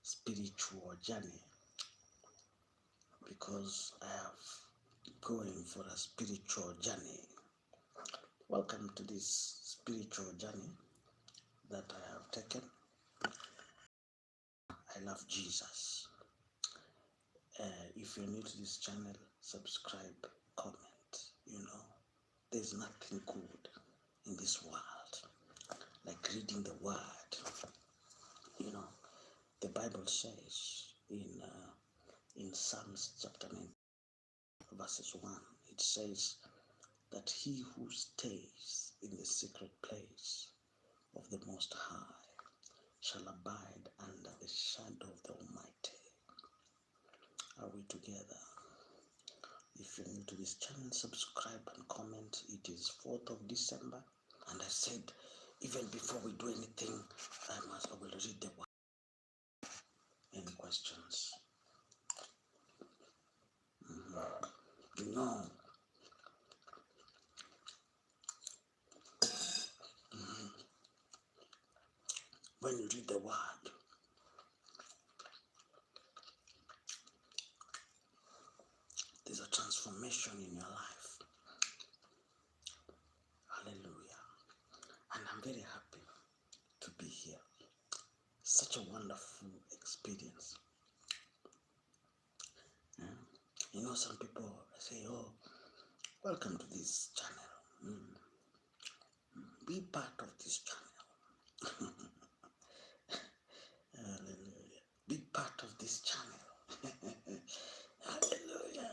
spiritual journey, because I have going for a spiritual journey. Welcome to this spiritual journey that I have taken. I love Jesus. If you're new to this channel, subscribe, comment. There's nothing good in this world like reading the word. The Bible says in Psalms chapter 9 verses 1, it says that he who stays in the secret place of the Most High shall abide under the shadow of the Almighty. Are we together? If you're new to this channel, subscribe and comment. It is 4th of December, and I said, even before we do anything, I will read the word. Any questions? When you read the word, there's a transformation in your life. Hallelujah. And I'm very happy to be here. Such a wonderful experience. Some people say, oh, welcome to this channel. Be part of this channel. Hallelujah. Be part of this channel. Hallelujah.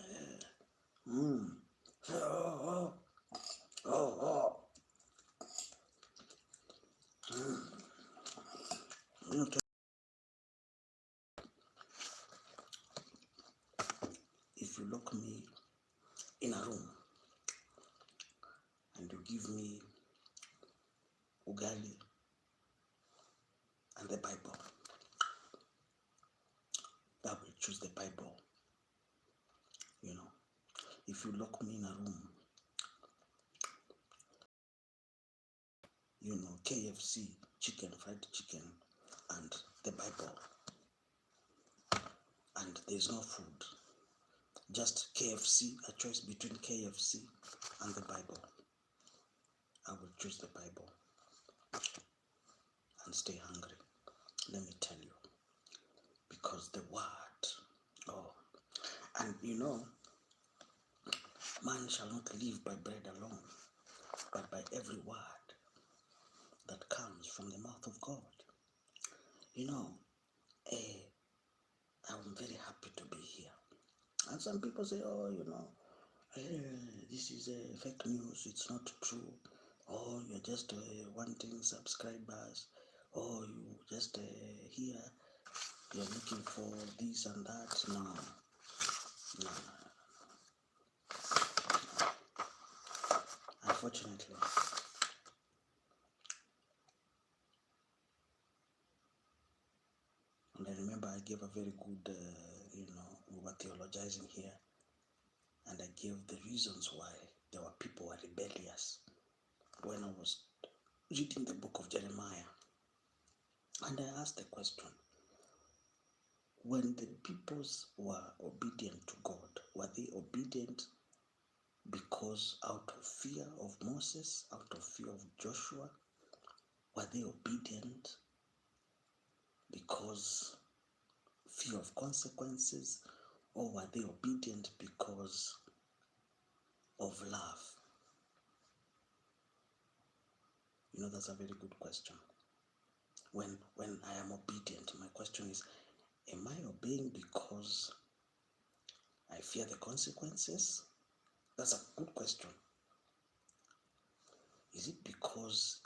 If you lock me in a room and you give me ugali and the Bible, I will choose the Bible. If you lock me in a room, KFC, fried chicken, and the Bible, and there's no food, just KFC, a choice between KFC and the Bible, I will choose the Bible and stay hungry. Let me tell you, because the word, and man shall not live by bread alone, but by every word that comes from the mouth of God. I'm very happy to be here. And some people say, this is fake news, it's not true. Or you're just wanting subscribers. Or you just here, you're looking for this and that. No. Unfortunately, and I remember I gave a very good, we were theologizing here, and I gave the reasons why there were people who were rebellious when I was reading the book of Jeremiah. And I asked the question, when the peoples were obedient to God, were they obedient because out of fear of Moses, out of fear of Joshua? Were they obedient because fear of consequences, or were they obedient because of love? That's a very good question. When I am obedient, my question is, am I obeying because I fear the consequences? That's a good question. Is it because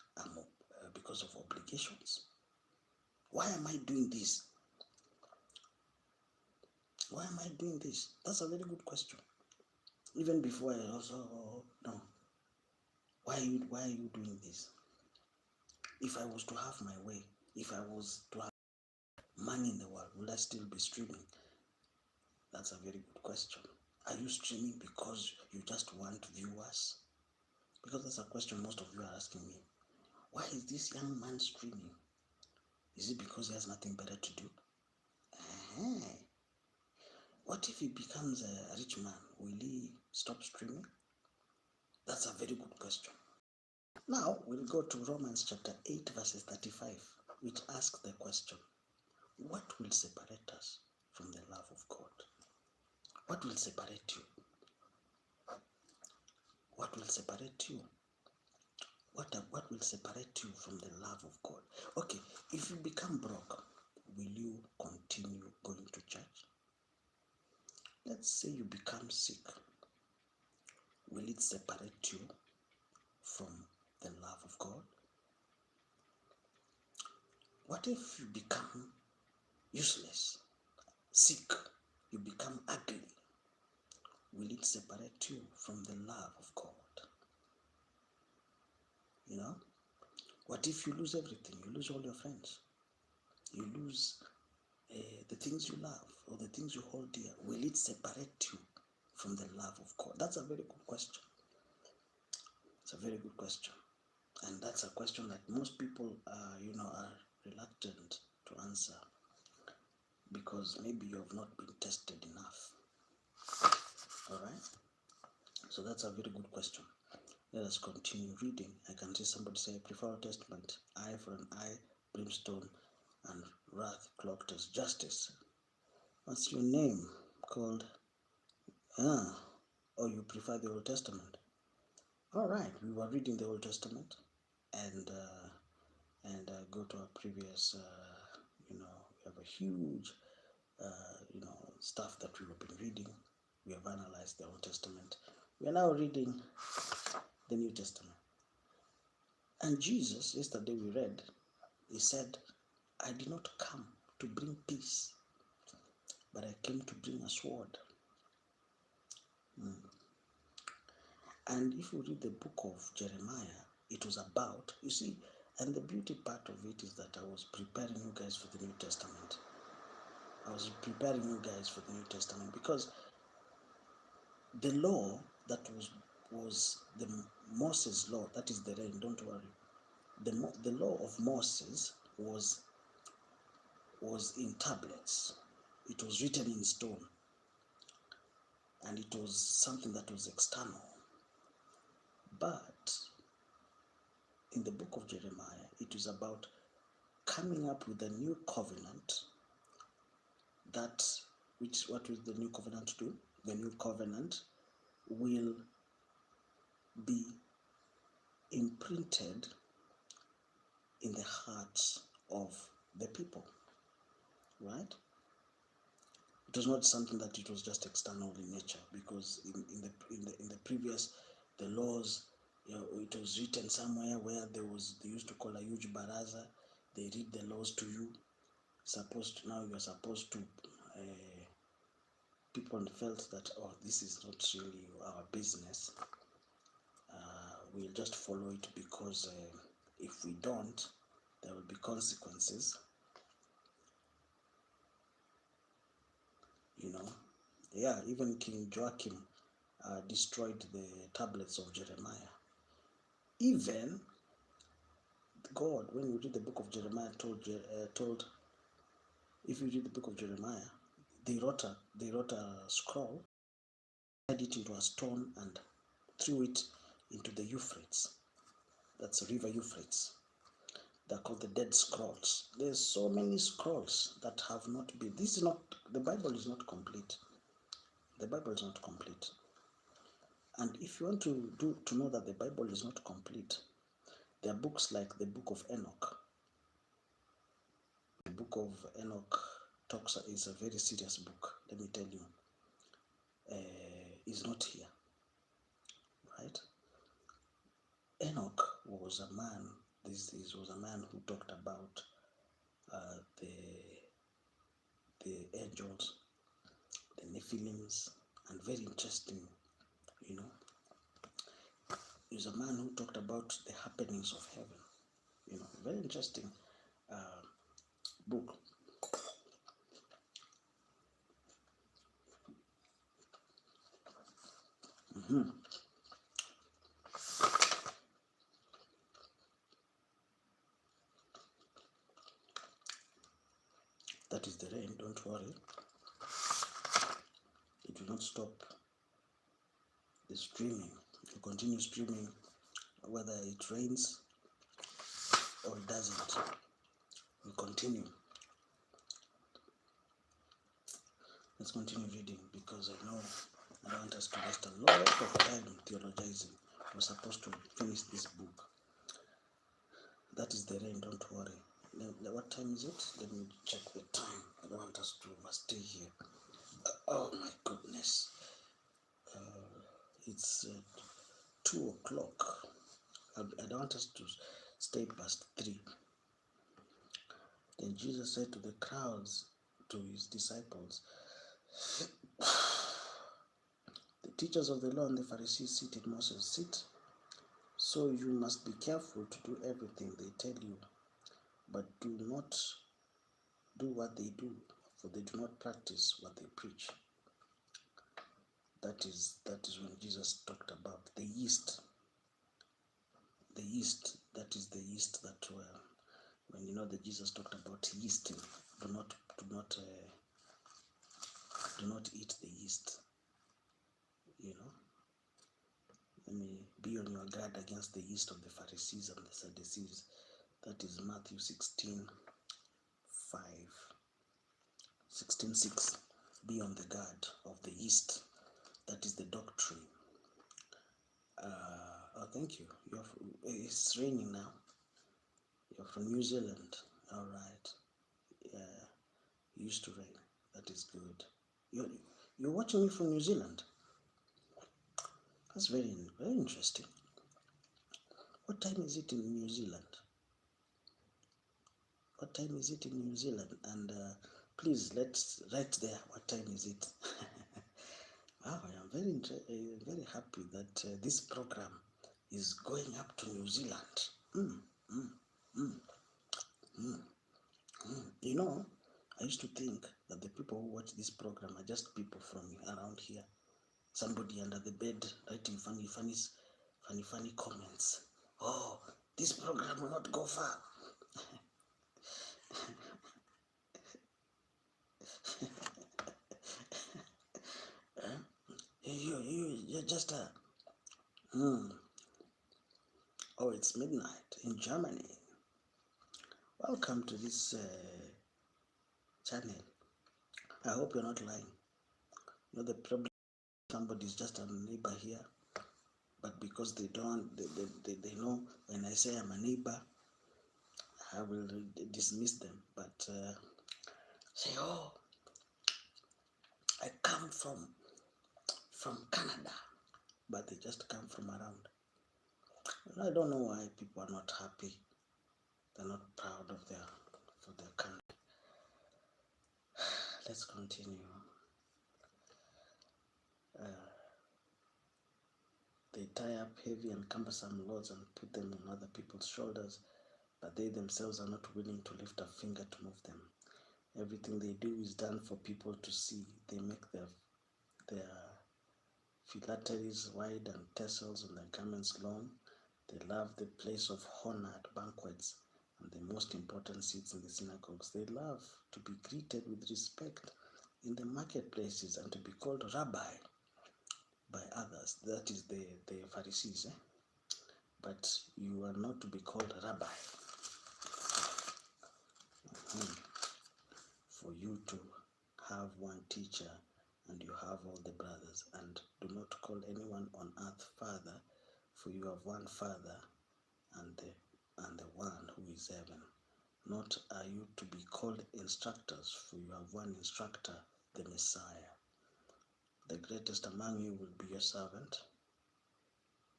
because of obligations? Why am I doing this? Why am I doing this? That's a very good question. Even before I also, no. Why are you doing this? If I was to have my way, if I was to have money in the world, will I still be streaming? That's a very good question. Are you streaming because you just want viewers? Because that's a question most of you are asking me. Why is this young man streaming? Is it because he has nothing better to do? What if he becomes a rich man? Will he stop streaming? That's a very good question. Now we'll go to Romans chapter 8 verses 35, which asks the question, what will separate us from the love of God? What will separate you? What will separate you? What will separate you from the love of God? Okay, if you become broke, will you continue going to church? Let's say you become sick. Will it separate you from the love of God? What if you become useless, sick, you become ugly? Will it separate you from the love of God? You know? What if you lose everything? You lose all your friends. You lose the things you love or the things you hold dear. Will it separate you from the love of God? That's a very good question. It's a very good question. And that's a question that most people are reluctant to answer because maybe you have not been tested enough. All right? So that's a very good question. Let us continue reading. I can see somebody say, I prefer Old Testament, eye for an eye, brimstone, and wrath cloaked as justice. What's your name called? Oh, you prefer the Old Testament. All right, we were reading the Old Testament, and go to our previous, we have a huge, stuff that we have been reading. We have analyzed the Old Testament. We are now reading the New Testament. And Jesus, yesterday we read, he said, I did not come to bring peace, but I came to bring a sword. And if you read the book of Jeremiah, it was about, you see, and the beauty part of it is that I was preparing you guys for the New Testament. I was preparing you guys for the New Testament because the law that was the Moses law, that is the rain, don't worry. The law of Moses was in tablets. It was written in stone. And it was something that was external. But in the book of Jeremiah, it is about coming up with a new covenant what will the new covenant do? The new covenant will be imprinted in the hearts of the people, right? It was not something that it was just external in nature, because in the previous, the laws, it was written somewhere where they used to call a huge baraza. They read the laws to you. Now you're supposed to. People felt that, oh, this is not really our business. We'll just follow it because if we don't, there will be consequences. Yeah, even King Joachim destroyed the tablets of Jeremiah. Even God, when you read the book of Jeremiah, told if you read the book of Jeremiah, they wrote a scroll, tied it into a stone, and threw it into the Euphrates. That's the river Euphrates. They're called the Dead Scrolls. There's so many scrolls that have not been. The Bible is not complete. The Bible is not complete. And if you want to know that the Bible is not complete, there are books like the book of Enoch. The book of Enoch is a very serious book, let me tell you. Is not here, right? Enoch was a man. This was a man who talked about the angels, the Nephilims, and very interesting, He was a man who talked about the happenings of heaven. Very interesting book. That is the rain, don't worry. it will not stop the streaming. It will continue streaming whether it rains or it doesn't. We'll continue. Let's continue reading, because I know I don't want us to waste a lot of time theologizing. We're supposed to finish this book. That is the rain, don't worry. What time is it? Let me check the time. I don't want us to stay here. Oh my goodness. It's 2 o'clock. I don't want us to stay past 3. Then Jesus said to the crowds, to his disciples, the teachers of the law and the Pharisees sit in Moses' seat. So you must be careful to do everything they tell you, but do not do what they do, for they do not practice what they preach. That is when Jesus talked about the yeast. The yeast, that is the yeast that when you know that Jesus talked about yeasting. Do not eat the yeast. You know, let me be on your guard against the yeast of the Pharisees and the Sadducees. That is Matthew 16:5, 16:6. Be on the guard of the yeast. That is the doctrine. Oh, thank you. It's raining now. You're from New Zealand. All right. Yeah, used to rain. That is good. You're watching me from New Zealand. That's very, very interesting. What time is it in New Zealand? What time is it in New Zealand? And please, let's write there. What time is it? Wow, I am very happy that this program is going up to New Zealand. You know, I used to think that the people who watch this program are just people from around here. Somebody under the bed writing funny comments. Oh, this program will not go far. You're just a... Oh, it's midnight in Germany. Welcome to this channel. I hope you're not lying. You know, the problem, somebody's just a neighbor here, but because they know when I say I'm a neighbor, I will dismiss them. But say, oh, I come from Canada, but they just come from around. I don't know why people are not happy. They're not proud of their country. Let's continue. They tie up heavy and cumbersome loads and put them on other people's shoulders, but they themselves are not willing to lift a finger to move them. Everything they do is done for people to see. They make their phylacteries wide and tassels on their garments long. They love the place of honor at banquets and the most important seats in the synagogues. They love to be greeted with respect in the marketplaces and to be called rabbi by others. That is the Pharisees. But you are not to be called rabbi. For you to have one teacher and you have all the brothers, and do not call anyone on earth father, for you have one Father, and the one who is heaven. Not are you to be called instructors, for you have one instructor, the Messiah. The greatest among you will be your servant,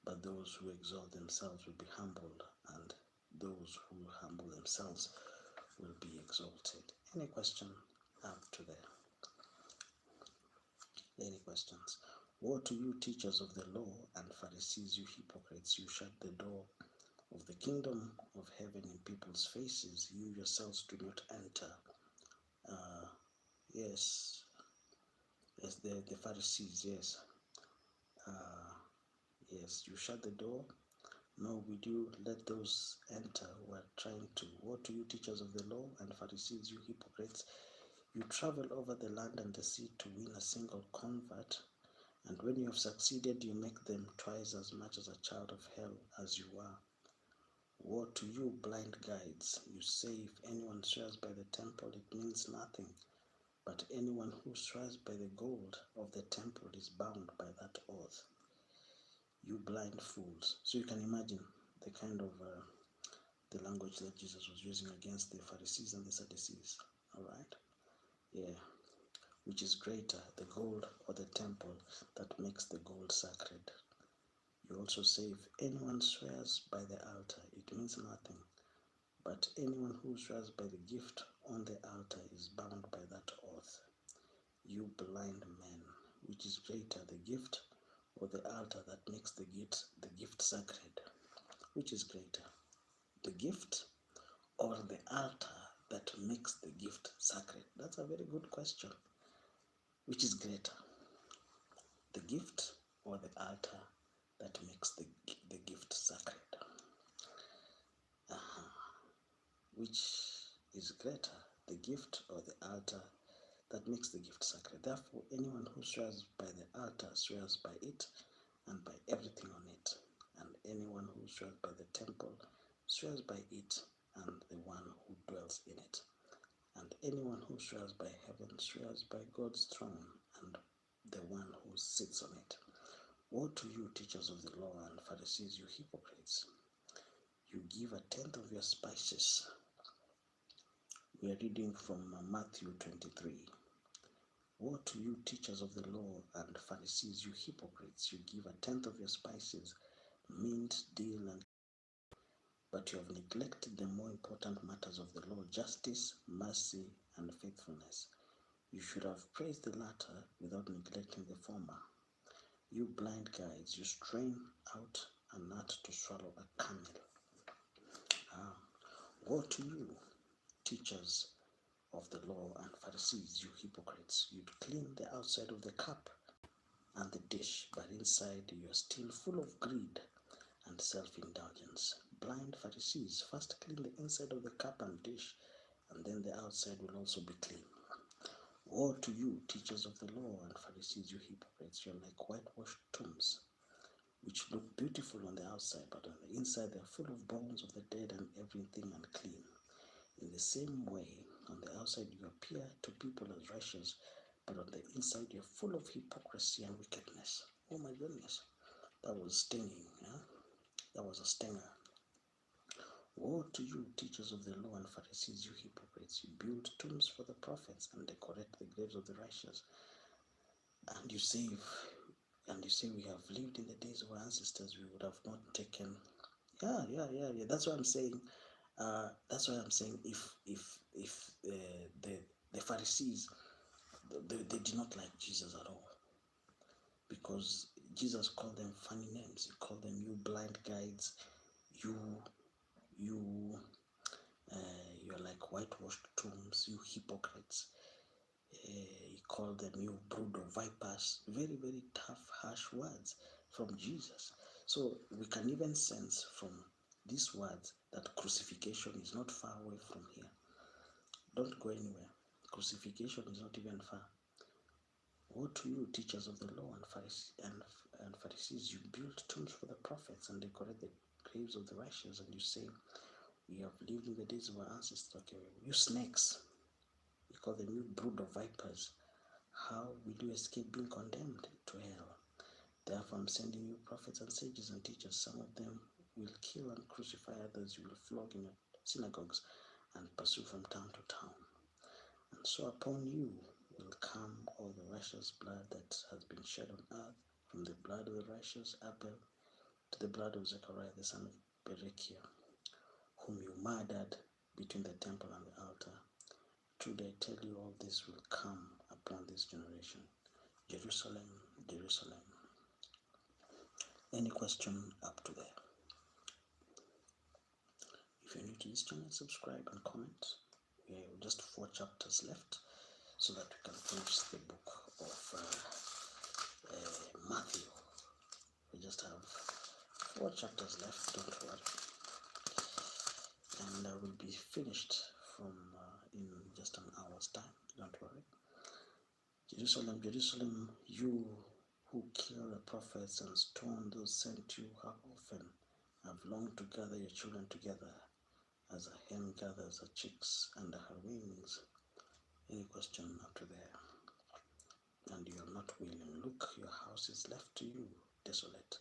but those who exalt themselves will be humbled, and those who humble themselves will be exalted. Any question up to there? Any questions? Woe to you, teachers of the law and Pharisees, you hypocrites! You shut the door of the kingdom of heaven in people's faces. You yourselves do not enter. Yes, the Pharisees, yes. Yes, you shut the door, nor would you let those enter who are trying to. Woe to you, teachers of the law and Pharisees, you hypocrites! You travel over the land and the sea to win a single convert, and when you have succeeded, you make them twice as much as a child of hell as you are. Woe to you, blind guides! You say if anyone swears by the temple, it means nothing, but anyone who swears by the gold of the temple is bound by that oath. You blind fools! So you can imagine the kind of the language that Jesus was using against the Pharisees and the Sadducees. All right, yeah. Which is greater, the gold or the temple that makes the gold sacred? You also say if anyone swears by the altar, it means nothing, but anyone who swears by the gift on the altar is bound by that oath. You blind men, which is greater, the gift or the altar that makes the gift sacred? Which is greater, the gift or the altar that makes the gift sacred? That's a very good question. Which is greater, the gift or the altar that makes the gift sacred? Which is greater, the gift or the altar that makes the gift sacred? Therefore, anyone who swears by the altar swears by it and by everything on it, and anyone who swears by the temple swears by it and the one who dwells in it, and anyone who swears by heaven swears by God's throne and the one who sits on it. Woe to you, teachers of the law and Pharisees, you hypocrites! You give a tenth of your spices. We are reading from Matthew 23. Woe to you, teachers of the law and Pharisees, you hypocrites! You give a tenth of your spices, mint, dill, and but you have neglected the more important matters of the law, justice, mercy, and faithfulness. You should have praised the latter without neglecting the former. You blind guides, you strain out a gnat to swallow a camel. Woe to you, teachers of the law and Pharisees, you hypocrites! You clean the outside of the cup and the dish, but inside you are still full of greed and self-indulgence. Blind Pharisees, first clean the inside of the cup and dish, and then the outside will also be clean. Woe to you, teachers of the law and Pharisees, you hypocrites! You are like whitewashed tombs, which look beautiful on the outside, but on the inside they are full of bones of the dead and everything unclean. In the same way, on the outside you appear to people as righteous, but on the inside you're full of hypocrisy and wickedness. Oh my goodness, that was stinging. Yeah? That was a stinger. Woe to you, teachers of the law and Pharisees, you hypocrites! You build tombs for the prophets and decorate the graves of the righteous. And you say, we have lived in the days of our ancestors, we would have not taken. Yeah. That's what I'm saying. That's why I'm saying if the Pharisees, they did not like Jesus at all, because Jesus called them funny names. He called them, you blind guides, you're like whitewashed tombs, you hypocrites. He called them, you brood of vipers. Very, very tough, harsh words from Jesus. So we can even sense from these words that crucifixion is not far away from here. Don't go anywhere. Crucifixion is not even far. Woe to you, teachers of the law and Pharisees! You build tombs for the prophets and decorate the graves of the righteous, and you say, we have lived in the days of our ancestors. Okay, you snakes, you call them, you brood of vipers. How will you escape being condemned to hell? Therefore I'm sending you prophets and sages and teachers. Some of them will kill and crucify, others you will flog in your synagogues and pursue from town to town. And so upon you will come all the righteous blood that has been shed on earth, from the blood of the righteous Abel to the blood of Zechariah the son of Berechiah, whom you murdered between the temple and the altar. Truly I tell you, all this will come upon this generation. Jerusalem, Jerusalem. Any question up to there? If you're new to this channel, subscribe and comment. We have just 4 chapters left so that we can finish the book of Matthew. We just have 4 chapters left, don't worry. And I will be finished from in just an hour's time. Don't worry. Jerusalem, Jerusalem, you who kill the prophets and stone those sent you, how often I've longed to gather your children together as a hen gathers her chicks under her wings. Any question up to there? And you are not willing. Look, your house is left to you, desolate.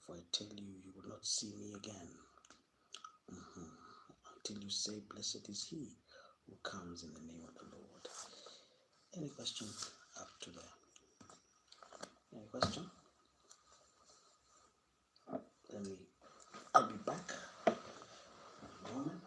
For I tell you, you will not see me again. Until you say, blessed is he who comes in the name of the Lord. Any question up to there? Any question? I'll be back in a moment.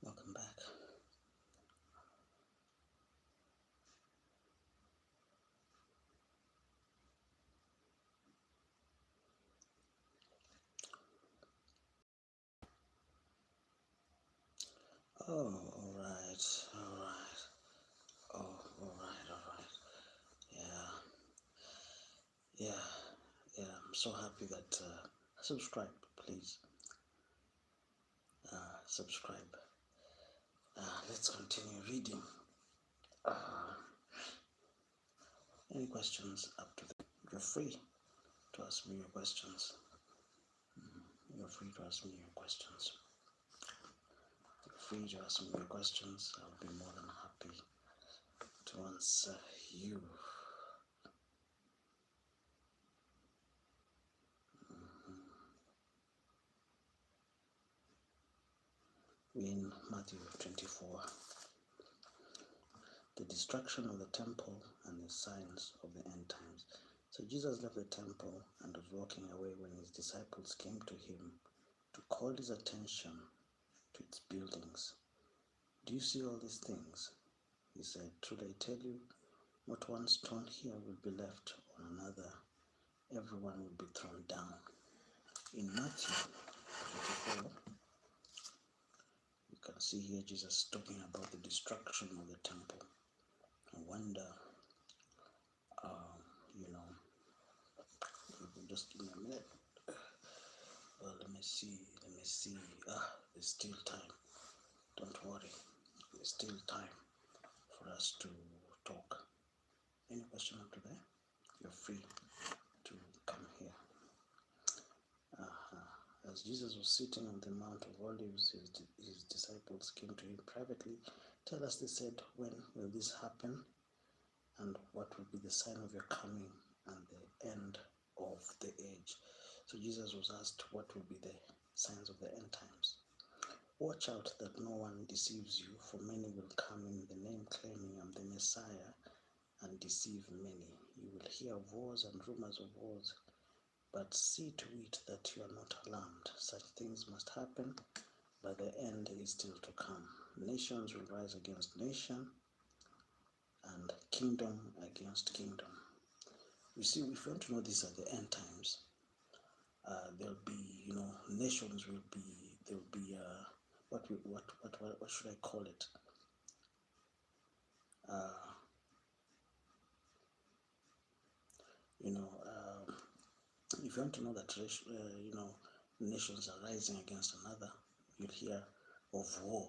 Welcome back. Oh, all right. Oh, so happy that subscribe, please. Subscribe. Let's continue reading. Any questions up to the you're free to ask me your questions. You're free to ask me your questions. You're free to ask me your questions. I'll be more than happy to answer you. In Matthew 24, the destruction of the temple and the signs of the end times. So Jesus left the temple and was walking away when his disciples came to him to call his attention to its buildings. Do you see all these things? He said, truly I tell you, not one stone here will be left on another. Everyone will be thrown down. In Matthew 24, you can see here Jesus talking about the destruction of the temple. I wonder, just give me a minute. Well, let me see. There's still time. Don't worry. There's still time for us to talk. Any question up to there? You're free to come here. As Jesus was sitting on the Mount of Olives, his disciples came to him privately. Tell us, they said, when will this happen? And what will be the sign of your coming and the end of the age? So Jesus was asked, what will be the signs of the end times? Watch out that no one deceives you, for many will come in the name claiming I'm the Messiah and deceive many. You will hear of wars and rumors of wars, but see to it that you are not alarmed. Such things must happen, but the end is still to come. Nations will rise against nation, and kingdom against kingdom. You see, if you want to know these are the end times, there'll be, nations will be, there'll be, what should I call it? If you want to know that, nations are rising against another, you'll hear of war.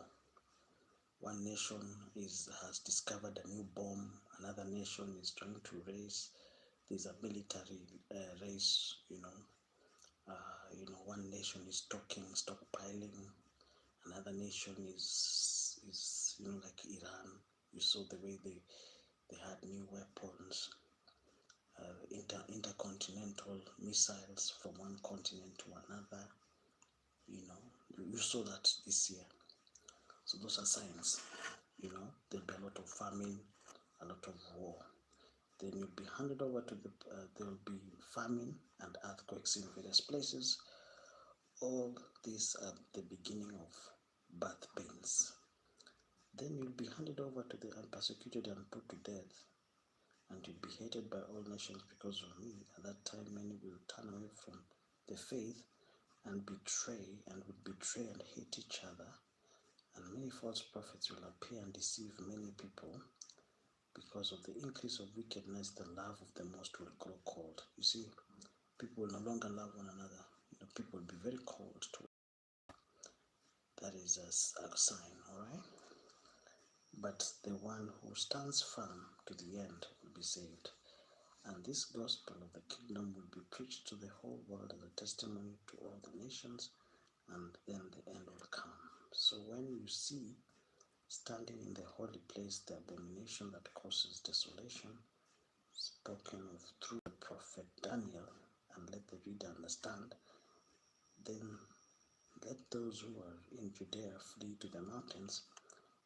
One nation has discovered a new bomb. Another nation is trying to raise. There's a military race. One nation is stockpiling. Another nation is like Iran. You saw the way they had new weapons, intercontinental missiles from one continent to another. You saw that this year. So those are signs. There'll be a lot of famine, a lot of war. Then you'll be handed over to there will be famine and earthquakes in various places. All these are the beginning of birth pains. Then you'll be handed over to the persecuted and put to death, and you'll be hated by all nations because of me. At that time, many will turn away from the faith and would betray and hate each other. And many false prophets will appear and deceive many people. Because of the increase of wickedness, the love of the most will grow cold. You see, people will no longer love one another. People will be very cold to that is a sign, all right? But the one who stands firm to the end will be saved. And this gospel of the kingdom will be preached to the whole world as a testimony to all the nations, and then the end will come. So when you see standing in the holy place the abomination that causes desolation, spoken of through the prophet Daniel, and let the reader understand, then let those who are in Judea flee to the mountains.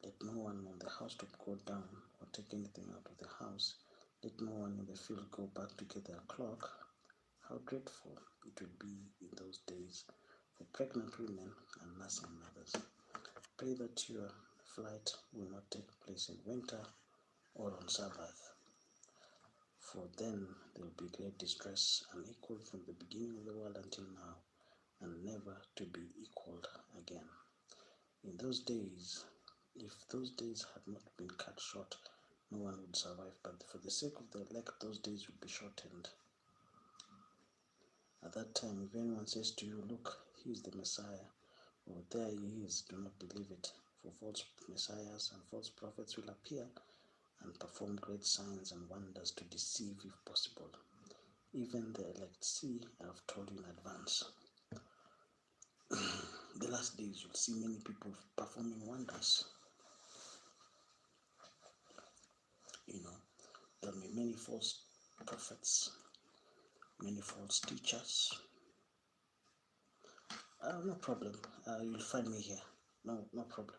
Let no one on the housetop go down or take anything out of the house. Let no one in the field go back to get their cloak. How dreadful it will be in those days for pregnant women and nursing mothers. Pray that your flight will not take place in winter or on Sabbath, for then there will be great distress, unequaled from the beginning of the world until now, and never to be equaled again. In those days, if those days had not been cut short, no one would survive, but for the sake of the elect, those days would be shortened. At that time, if anyone says to you, look, he is the Messiah, or there he is, do not believe it. For false messiahs and false prophets will appear and perform great signs and wonders to deceive, if possible, even the elect. See, I have told you in advance. The last days you'll see many people performing wonders. There'll be many false prophets, many false teachers. No problem. You'll find me here. No problem.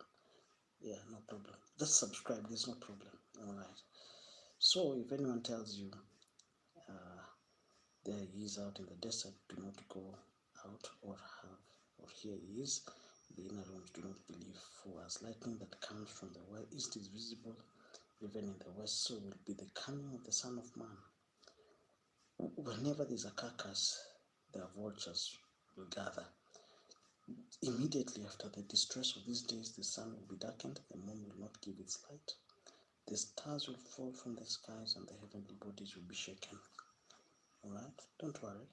Yeah, no problem. Just subscribe. There's no problem. All right. So if anyone tells you there he is out in the desert, do not go out or here he is. The inner rooms, do not believe. For as lightning that comes from the east is visible, even in the west, so will be the coming of the Son of Man. Whenever there's a carcass, the vultures will gather. Immediately after the distress of these days, the sun will be darkened, the moon will not give its light, the stars will fall from the skies, and the heavenly bodies will be shaken. Alright? Don't worry.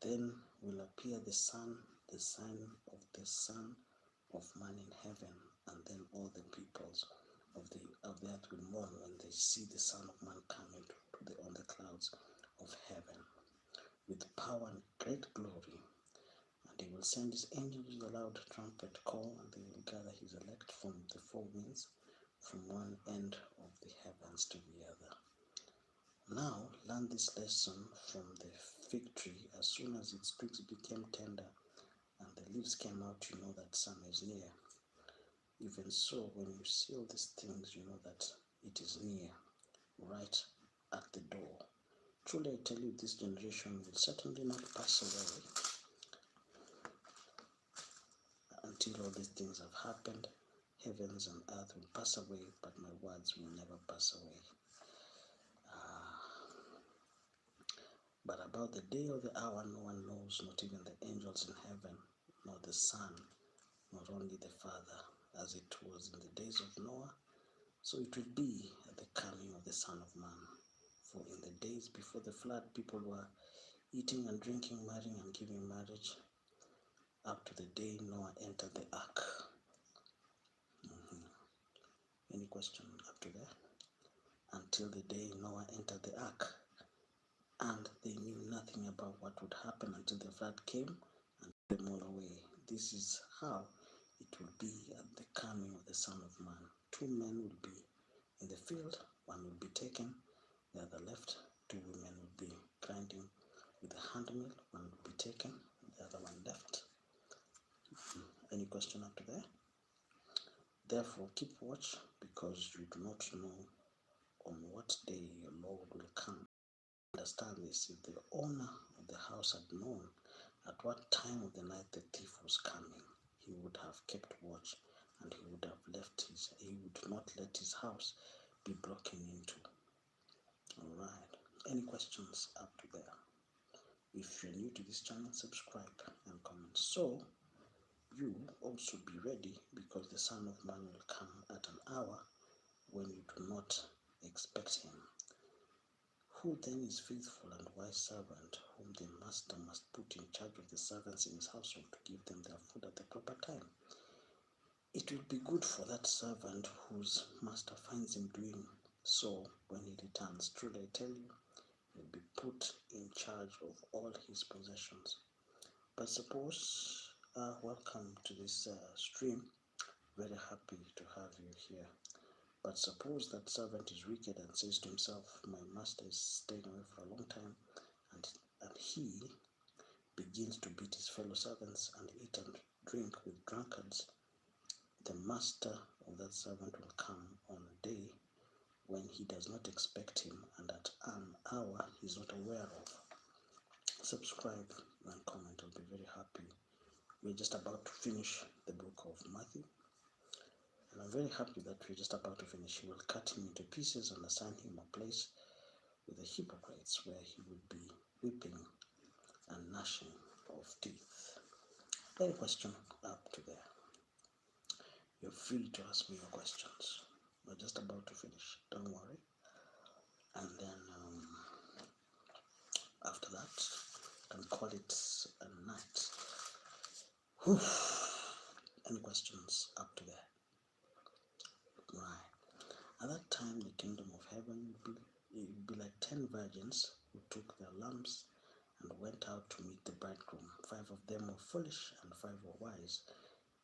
Then will appear the sun, the sign of the Son of Man in heaven, and then all the peoples of the earth will mourn when they see the Son of Man coming on the clouds of heaven with power and great glory. And he will send his angels with a loud trumpet call, and they will gather his elect from the four winds, from one end of the heavens to the other. Now learn this lesson from the fig tree. As soon as its twigs became tender and the leaves came out, you know that summer is near. Even so, when you see all these things, you know that it is near, right at the door. Truly I tell you, this generation will certainly not pass away until all these things have happened. Heavens and earth will pass away, but my words will never pass away. But about the day or the hour no one knows, not even the angels in heaven, nor the Son, nor only the Father, as it was in the days of Noah, so it will be at the coming of the Son of Man. For in the days before the flood, people were eating and drinking, marrying and giving marriage, up to the day Noah entered the ark. Any question up to there? Until the day Noah entered the ark. And they knew nothing about what would happen until the flood came and took them all away. This is how it will be at the coming of the Son of Man. 2 men will be in the field, one will be taken, the other left. 2 women will be grinding with a handmill, one will be taken, the other one left. Any question up to there? Therefore keep watch, because you do not know on what day your Lord will come. Understand this: if the owner of the house had known at what time of the night the thief was coming, he would have kept watch, and he would not let his house be broken into. Alright, any questions up to there? If you're new to this channel, subscribe and comment. So you also be ready, because the Son of Man will come at an hour when you do not expect him. Who then is faithful and wise servant, whom the master must put in charge of the servants in his household to give them their food at the proper time? It will be good for that servant whose master finds him doing so when he returns. Truly I tell you, he will be put in charge of all his possessions. But suppose, welcome to this stream. Very happy to have you here. But suppose that servant is wicked and says to himself, my master is staying away for a long time, and he begins to beat his fellow servants and eat and drink with drunkards. The master of that servant will come on a day when he does not expect him, and at an hour he is not aware of. Subscribe and comment. I'll be very happy. We're just about to finish the book of Matthew. And I'm very happy that we're just about to finish. He will cut him into pieces and assign him a place with the hypocrites, where he will be weeping and gnashing of teeth. Any question up to there? You're free to ask me your questions. We're just about to finish. Don't worry. And then after that, call it a night. Whew. Any questions up to there? Right. At that time, the kingdom of heaven would be like 10 virgins who took their lamps and went out to meet the bridegroom. 5 of them were foolish and 5 were wise.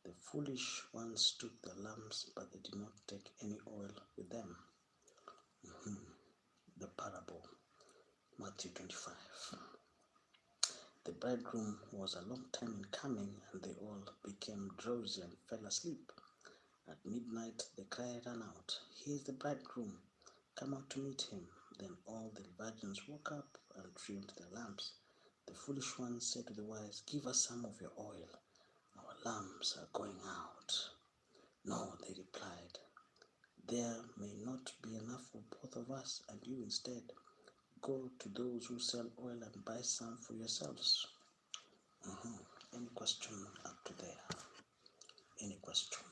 The foolish ones took their lamps, but they did not take any oil with them. The parable, Matthew 25. The bridegroom was a long time in coming, and they all became drowsy and fell asleep. At midnight the cry ran out, "Here is the bridegroom, come out to meet him." Then all the virgins woke up and trimmed their lamps. The foolish ones said to the wise, "Give us some of your oil, our lamps are going out." "No," they replied, "there may not be enough for both of us and you. Instead, go to those who sell oil and buy some for yourselves." Any question up to there? Any question?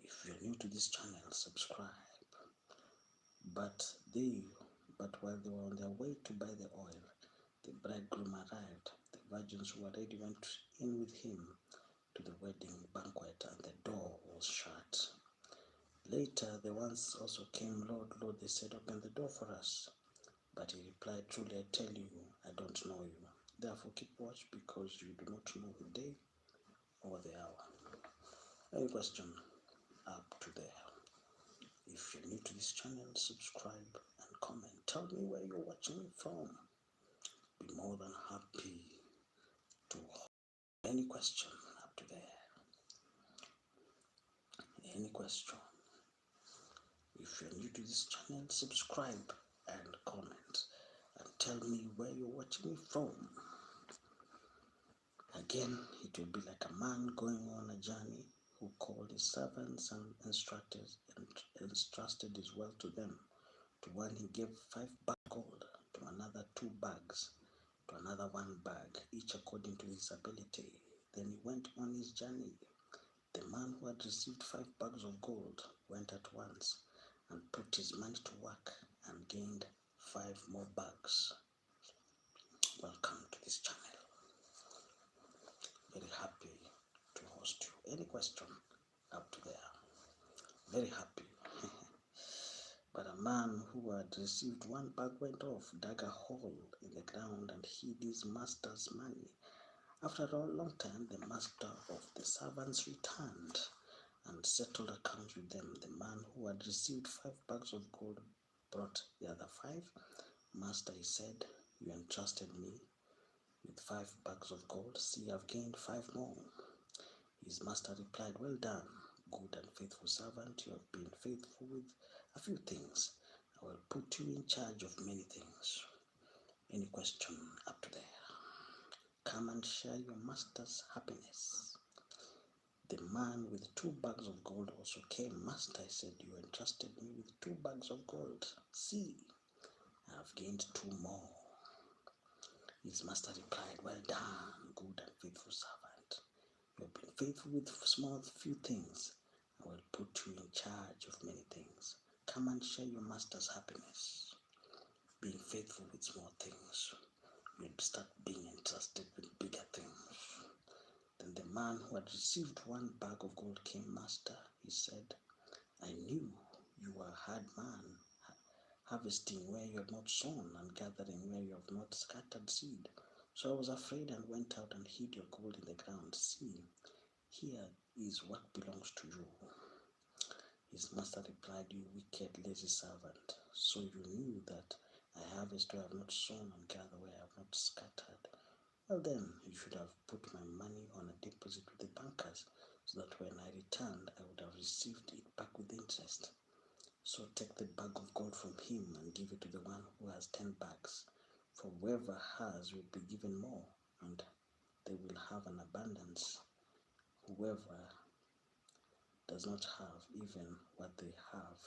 If you're new to this channel, subscribe. But while they were on their way to buy the oil, the bridegroom arrived. The virgins who were ready went in with him to the wedding banquet, and the door was shut. Later, the ones also came. "Lord, Lord," they said, "open the door for us." But he replied, "Truly I tell you, I don't know you. Therefore keep watch, because you do not know the day or the hour." Any question up to there? If you're new to this channel, subscribe and comment. Tell me where you're watching me from. Be more than happy to any question up to there. Any question? If you're new to this channel, subscribe and comment and tell me where you're watching me from. Again, it will be like a man going on a journey who called his servants and entrusted his wealth to them. To one he gave 5 bags of gold, to another 2 bags, to another 1 bag, each according to his ability. Then he went on his journey. The man who had received 5 bags of gold went at once and put his money to work and gained 5 more bags. Welcome to this channel. Very happy to host you. Any question up to there? Very happy. But a man who had received 1 bag went off, dug a hole in the ground, and hid his master's money. After a long time, the master of the servants returned and settled accounts with them. The man who had received 5 bags of gold brought the other 5. "Master," he said, "you entrusted me with 5 bags of gold. See, I've gained 5 more. His master replied, "Well done, good and faithful servant. You have been faithful with a few things. I will put you in charge of many things." Any question up to there? Come and share your master's happiness. The man with 2 bags of gold also came. "Master," I said, "you entrusted me with 2 bags of gold. See, I have gained 2 more. His master replied, "Well done, good and faithful servant. You have been faithful with few things. I will put you in charge of many things. Come and share your master's happiness." Being faithful with small things, you'll start being entrusted with bigger things. Then the man who had received 1 bag of gold came. "Master," he said, "I knew you were a hard man, harvesting where you have not sown and gathering where you have not scattered seed. So I was afraid and went out and hid your gold in the ground. See, here is what belongs to you." His master replied, "You wicked, lazy servant. So you knew that I harvest where I have not sown and gather where I have not scattered. Well then, you should have put my money on a deposit with the bankers, so that when I returned, I would have received it back with interest. So take the bag of gold from him and give it to the one who has 10 bags. For whoever has will be given more, and they will have an abundance. Whoever does not have, even what they have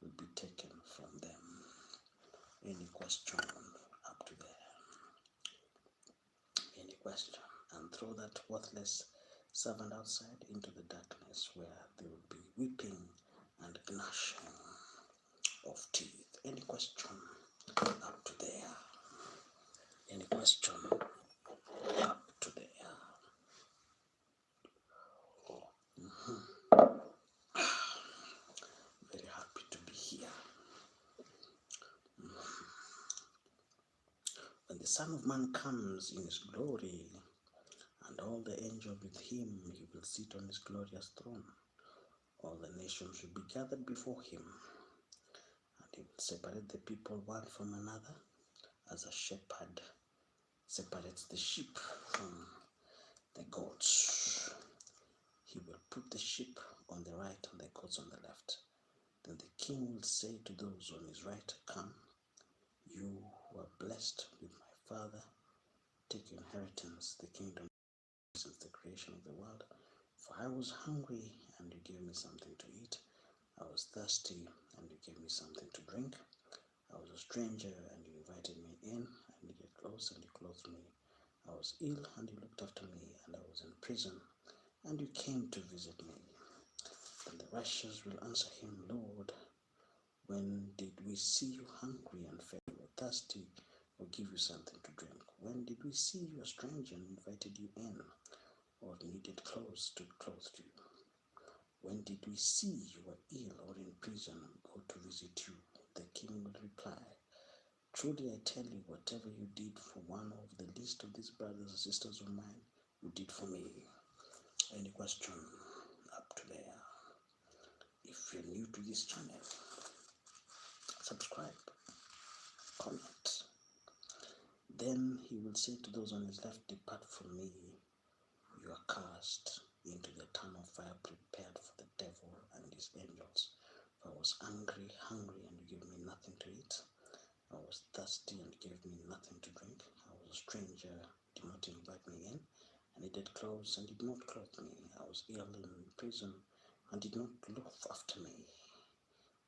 will be taken from them." Any question up to there? Any question? And throw that worthless servant outside into the darkness, where they will be weeping and gnashing of teeth. Any question up to there? Any question the Son of Man comes in his glory, and all the angels with him, he will sit on his glorious throne. All the nations will be gathered before him, and he will separate the people one from another, as a shepherd separates the sheep from the goats. He will put the sheep on the right and the goats on the left. Then the king will say to those on his right, "Come, you who are blessed with my Father, take your inheritance, the kingdom since the creation of the world. For I was hungry, and you gave me something to eat. I was thirsty, and you gave me something to drink. I was a stranger, and you invited me in. I needed clothes, and you clothed me. I was ill, and you looked after me. And I was in prison, and you came to visit me." Then the righteous will answer him, "Lord, when did we see you hungry and fed you, or thirsty, or give you something to drink? When did we see you a stranger and invited you in, or needed clothes to clothe you? When did we see you were ill or in prison and go to visit you?" The king will reply, "Truly I tell you, whatever you did for one of the least of these brothers and sisters of mine, you did for me." Any question up to there? If you're new to this channel, subscribe, comment. Then he will say to those on his left, "Depart from me, you are cast into the eternal fire prepared for the devil and his angels. For I was hungry, and you gave me nothing to eat. I was thirsty, and you gave me nothing to drink. I was a stranger, did not invite me in. I needed clothes, and did not clothe me. I was ill and in prison, and did not look after me."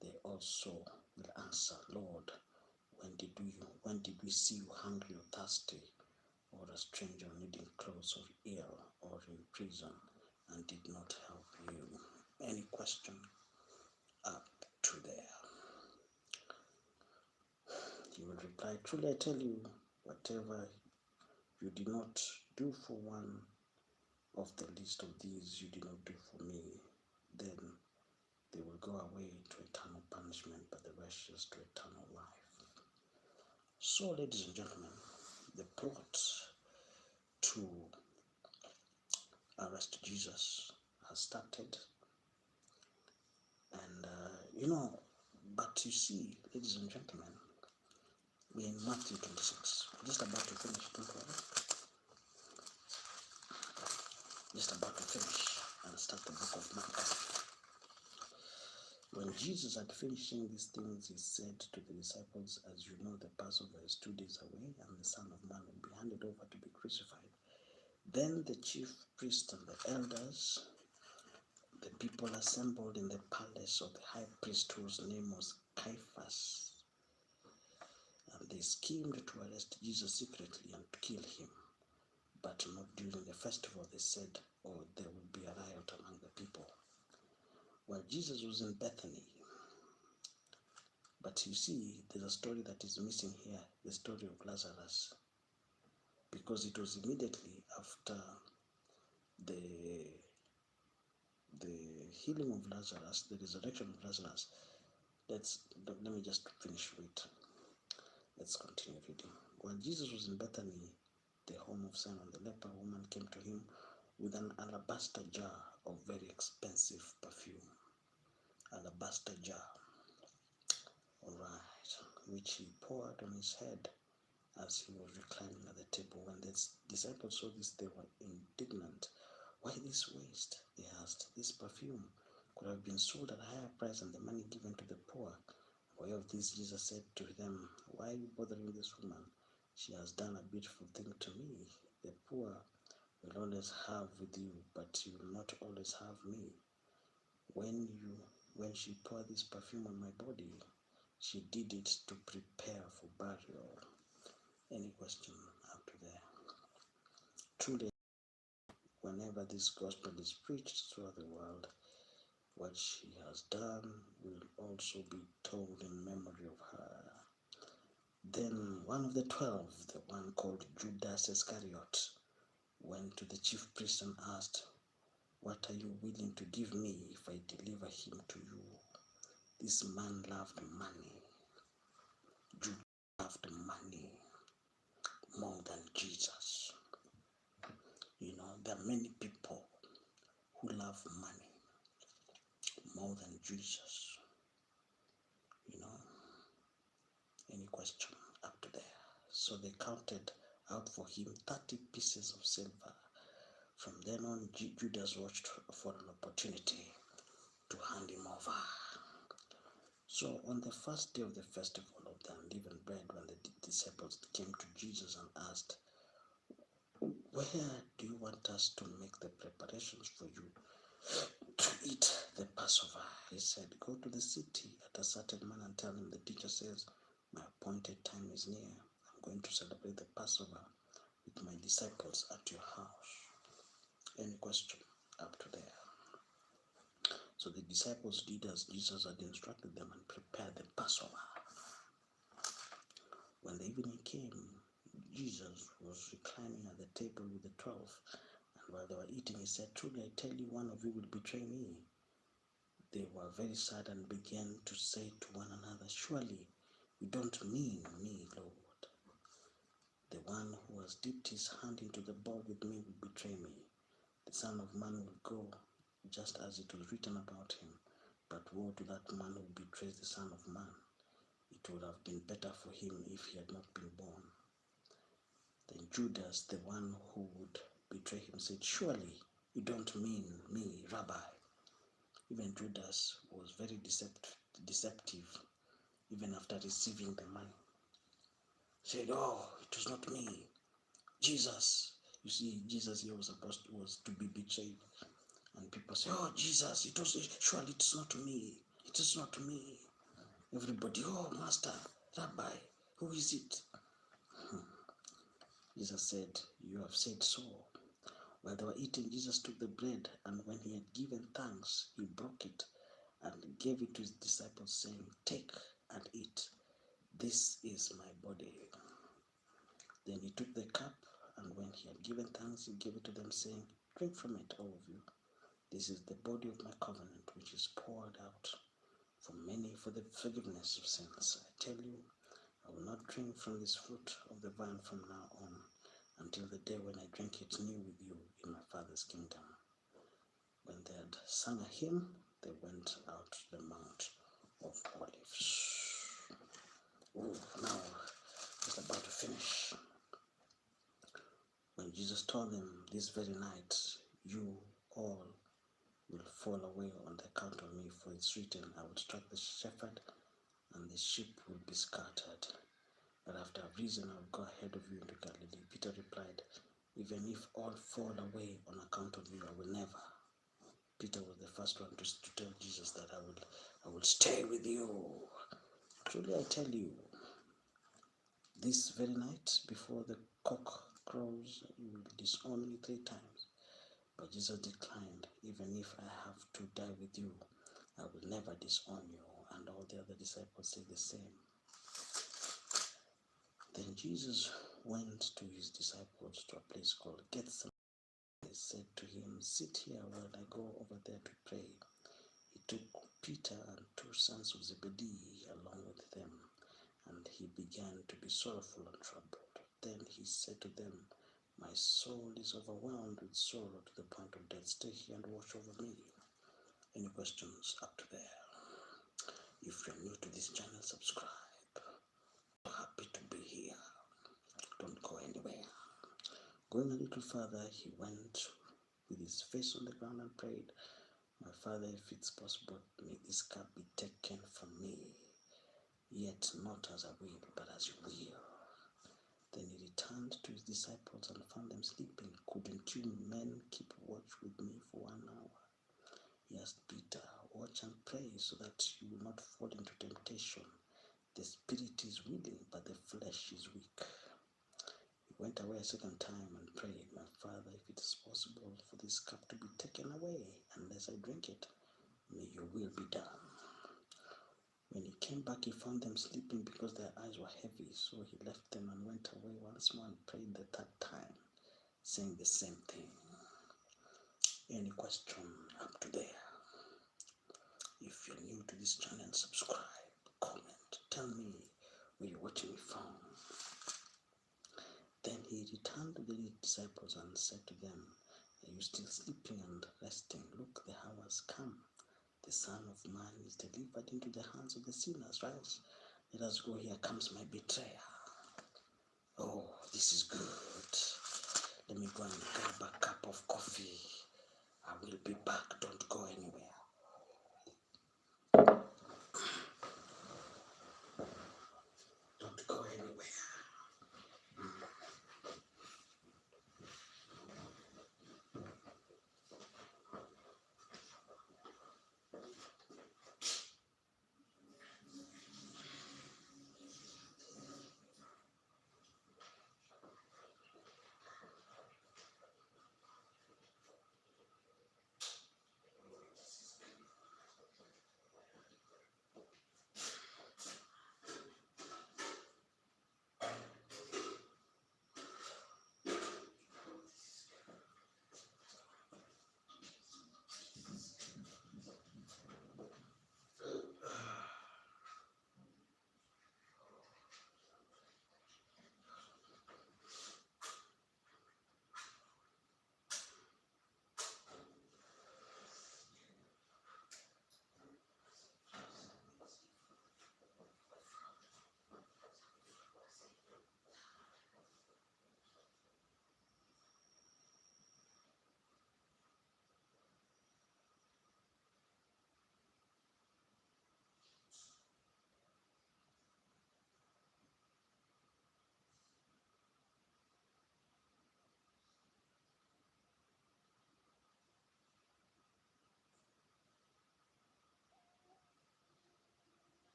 They also will answer, "Lord, when did we see you hungry or thirsty, or a stranger needing clothes, or ill, or in prison, and did not help you?" Any question up to there? He will reply, "Truly I tell you, whatever you did not do for one of the least of these, you did not do for me." Then they will go away to eternal punishment, but the righteous to eternal life. So, ladies and gentlemen, the plot to arrest Jesus has started. And, but you see, ladies and gentlemen, we're in Matthew 26. We're just about to finish, don't worry. Just about to finish and start the book of Mark. When Jesus had finished saying these things, he said to the disciples, "As you know, the Passover is 2 days away, and the Son of Man will be handed over to be crucified." Then the chief priests and the elders, the people assembled in the palace of the high priest, whose name was Caiaphas, and they schemed to arrest Jesus secretly and to kill him, but not during the festival. They said, "Oh, there will be a riot among the people." Well, Jesus was in Bethany. But you see, there's a story that is missing here, the story of Lazarus. Because it was immediately after the healing of Lazarus, the resurrection of Lazarus. Let me just finish with. Let's continue reading. While Jesus was in Bethany, the home of Simon the leper, a woman came to him with an alabaster jar of very expensive perfume. Alabaster jar. Alright, which he poured on his head as he was reclining at the table. When the disciples saw this, they were indignant. "Why this waste?" they asked. "This perfume could have been sold at a higher price and the money given to the poor." Aware of this, Jesus said to them, "Why are you bothering this woman? She has done a beautiful thing to me. The poor will always have with you, but you will not always have me. When she poured this perfume on my body, she did it to prepare for burial." Any question up to there? Truly, whenever this gospel is preached throughout the world, what she has done will also be told in memory of her. Then one of the 12, the one called Judas Iscariot, went to the chief priest and asked, "What are you willing to give me if I deliver him to you?" This man loved money. Judas loved money. are many people who love money more than Jesus. Any question up to there? So they counted out for him 30 pieces of silver. From then on, Judas watched for an opportunity to hand him over. So on the first day of the festival of the unleavened bread, when the disciples came to Jesus and asked, "Where do you want us to make the preparations for you to eat the Passover?" He said, "Go to the city at a certain man and tell him, the teacher says, my appointed time is near. I'm going to celebrate the Passover with my disciples at your house." Any question up to there? So the disciples did as Jesus had instructed them and prepared the Passover. When the evening came, Jesus was reclining at the table with the 12. And while they were eating, he said, "Truly I tell you, one of you will betray me." They were very sad and began to say to one another, "Surely you don't mean me, Lord. The one who has dipped his hand into the bowl with me will betray me. The Son of Man will go just as it was written about him. But woe to that man who betrays the Son of Man. It would have been better for him if he had not been born." Then Judas, the one who would betray him, said, "Surely you don't mean me, Rabbi." Even Judas was very deceptive, even after receiving the money. He said, "Oh, it was not me. Jesus." You see, Jesus here was to be betrayed. And people say, "Oh, Jesus, surely it's not me. It is not me." Everybody, "Oh, Master, Rabbi, who is it?" Jesus said, "You have said so." While they were eating, Jesus took the bread, and when he had given thanks, he broke it and gave it to his disciples, saying, "Take and eat. This is my body." Then he took the cup, and when he had given thanks, he gave it to them, saying, "Drink from it, all of you. This is the body of my covenant, which is poured out for many for the forgiveness of sins. I tell you, I will not drink from this fruit of the vine from now on, until the day when I drink it new with you in my Father's kingdom." When they had sung a hymn, they went out to the Mount of Olives. Now, just about to finish. When Jesus told them, "This very night, you all will fall away on the account of me, for it's written, I will strike the shepherd, and the sheep will be scattered. But after I've risen, I'll go ahead of you into Galilee." Peter replied, "Even if all fall away on account of you, I will never." Peter was the first one to tell Jesus that I will stay with you. "Truly I tell you, this very night, before the cock crows, you will disown me 3 times. But Jesus declined, "Even if I have to die with you, I will never disown you." And all the other disciples said the same. Then Jesus went to his disciples to a place called Gethsemane. They said to him, "Sit here while I go over there to pray." He took Peter and 2 sons of Zebedee along with them, and he began to be sorrowful and troubled. Then he said to them, "My soul is overwhelmed with sorrow to the point of death. Stay here and watch over me." Any questions up to there? If you're new to this channel, subscribe. Happy to be here. Don't go anywhere. Going a little further, he went with his face on the ground and prayed, "My Father, if it's possible, may this cup be taken from me. Yet not as I will, but as you will." Then he returned to his disciples and found them sleeping. "Couldn't you men keep watch with me for 1 hour?" He asked Peter, "Watch and pray so that you will not fall into temptation. The spirit is willing, but the flesh is weak." He went away a second time and prayed, "My Father, if it is possible for this cup to be taken away, unless I drink it, may your will be done." When he came back, he found them sleeping because their eyes were heavy. So he left them and went away once more and prayed the 3rd time, saying the same thing. Any question up to there? If you're new to this channel, subscribe, comment, tell me where you're watching me from. Then he returned to the disciples and said to them, "I you still sleeping and resting? Look, the hours come. The Son of Man is delivered into the hands of the sinners. Rise, let us go. Here comes my betrayer. Oh, this is good. Let me go and grab a cup of coffee. I will be back. Don't go anywhere. Don't go anywhere.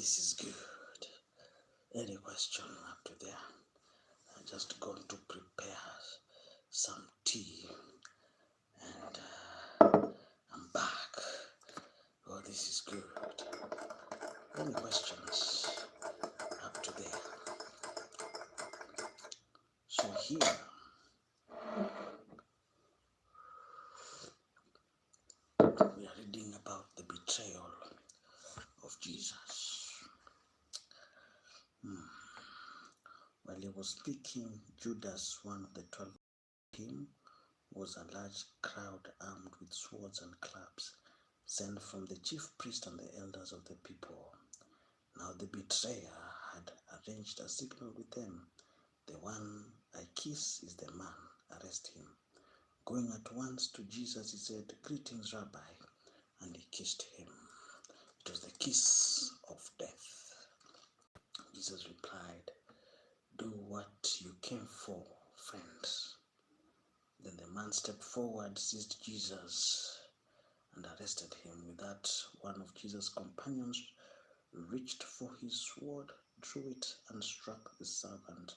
this is good. Any question up to there? I'm just going to prepare some tea and I'm back. Oh, this is good. Any questions up to there? So here, we are reading about the betrayal of Jesus. While he was speaking, Judas, one of the 12, him was a large crowd armed with swords and clubs, sent from the chief priest and the elders of the people. Now the betrayer had arranged a signal with them. The one I kiss is the man, arrest him. Going at once to Jesus, he said, "Greetings, Rabbi," and he kissed him. It was the kiss of death. Jesus replied, "Do what you came for, friends." Then the man stepped forward, seized Jesus, and arrested him. With that, one of Jesus' companions reached for his sword, drew it, and struck the servant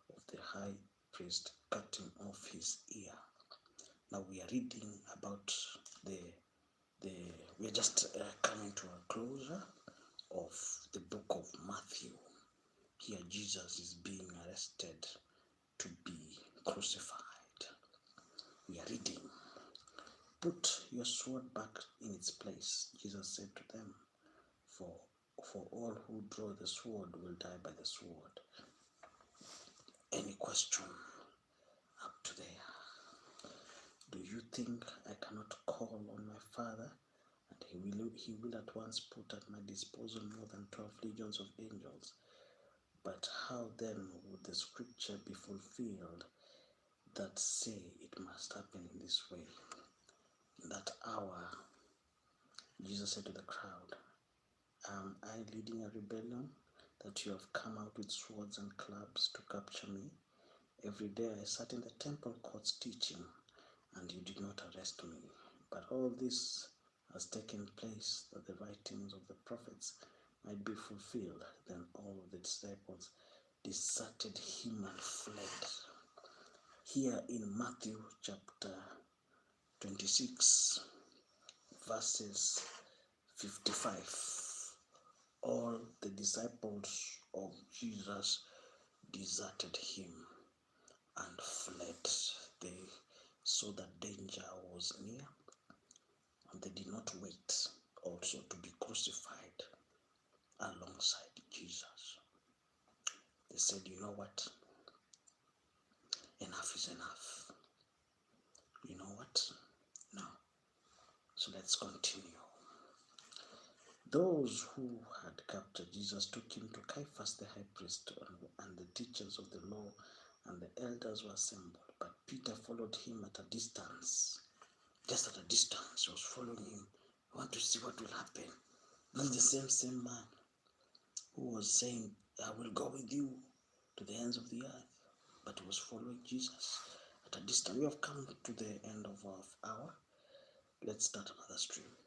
of the high priest, cutting off his ear. Now we are reading about we are just coming to a closure of the book of Matthew. Here Jesus is being arrested to be crucified. We are reading, "Put your sword back in its place," Jesus said to them, for all who draw the sword will die by the sword." Any question up to there? Do you think I cannot call on my Father and he will at once put at my disposal more than 12 legions of angels? But how then would the scripture be fulfilled that say it must happen in this way? In that hour, Jesus said to the crowd, "Am I leading a rebellion that you have come out with swords and clubs to capture me? Every day I sat in the temple courts teaching, and you did not arrest me. But all this has taken place that the writings of the prophets might be fulfilled." Then all of the disciples deserted him and fled. Here in Matthew chapter 26, verses 55, all the disciples of Jesus deserted him and fled. They saw that danger was near, and they did not wait also to be crucified alongside Jesus. They said, "You know what? Enough is enough. You know what? No. So let's continue." Those who had captured Jesus took him to Caiaphas the high priest, and the teachers of the law and the elders were assembled. But Peter followed him at a distance. Just at a distance, he was following him. "I want to see what will happen." This is the same man who was saying, "I will go with you to the ends of the earth." But he was following Jesus at a distance. We have come to the end of our hour. Let's start another stream.